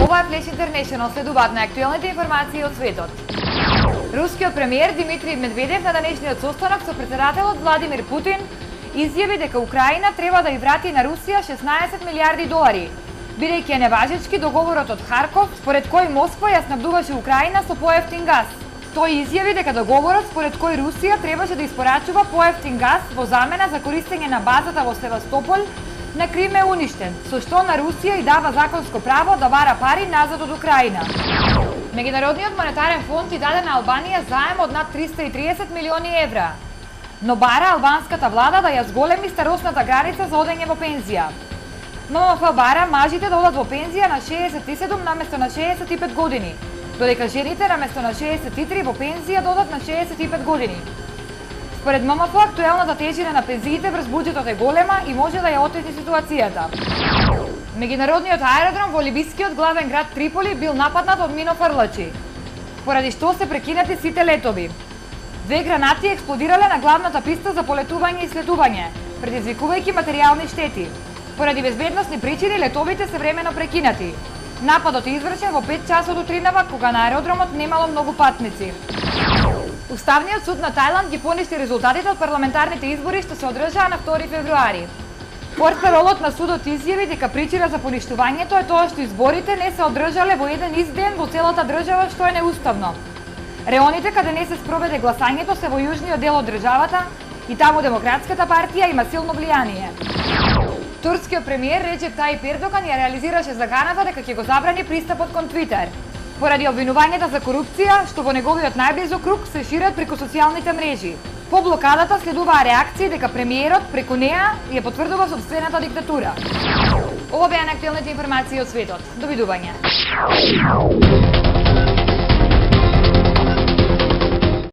Ова е Флеш Интернешнл, следуваат најактуелните информации од светот. Рускиот премиер Димитри Медведев на денешниот состанок со претседателот Владимир Путин изјави дека Украина треба да ја врати на Русија 16 милиарди долари, бидејќи е неважечки договорот од Харков, според кој Москва ја снабдуваше Украина со поевтин газ. Тој изјави дека договорот според кој Русија требаше да испорачува поевтин газ во замена за користење на базата во Севастопол на Крим е уништен, со што на Русија и дава законско право да бара пари назад од Украина. Меѓународниот монетарен фонд и даде на Албанија заем од над 330 милиони евра, но бара албанската влада да ја зголеми старосната граница за одење во пензија. ММФ бара мажите да одат во пензија на 67 наместо на 65 години, додека жените наместо на 63 во пензија да одат на 65 години. Според ММФ, актуелната тежина на пензиите врз буџетот е голема и може да ја отежни ситуацијата. Меѓународниот аеродром во либискиот главен град Триполи бил нападнат од минофрлачи, поради што се прекинати сите летови. 2 гранати експлодирале на главната писта за полетување и слетување, предизвикувајќи материјални штети. Поради безбедносни причини летовите се времено прекинати. Нападот е извршен во 5 часот утринава, кога на аеродромот немало многу патници. Уставниот суд на Тајланд ги поништи резултатите од парламентарните избори што се одржаа на 2 февруари. Портпаролот на судот изјави дека причина за поништувањето е тоа што изборите не се одржале во еден ист ден во целата држава, што е неуставно. Реоните каде не се спроведе гласањето се во јужниот дел од државата и таму Демократската партија има силно влијание. Турскиот премиер Реджеп Тајип Ердоган ја реализираше заканата дека ќе го забрани пристапот кон Твитер, поради обвинувањата за корупција што во неговиот најблизок круг се шират преку социјалните мрежи. По блокадата следуваа реакции дека премиерот преку неа ја потврдува сопствената диктатура. Ова беа најактуелните информации од светот. Довидување.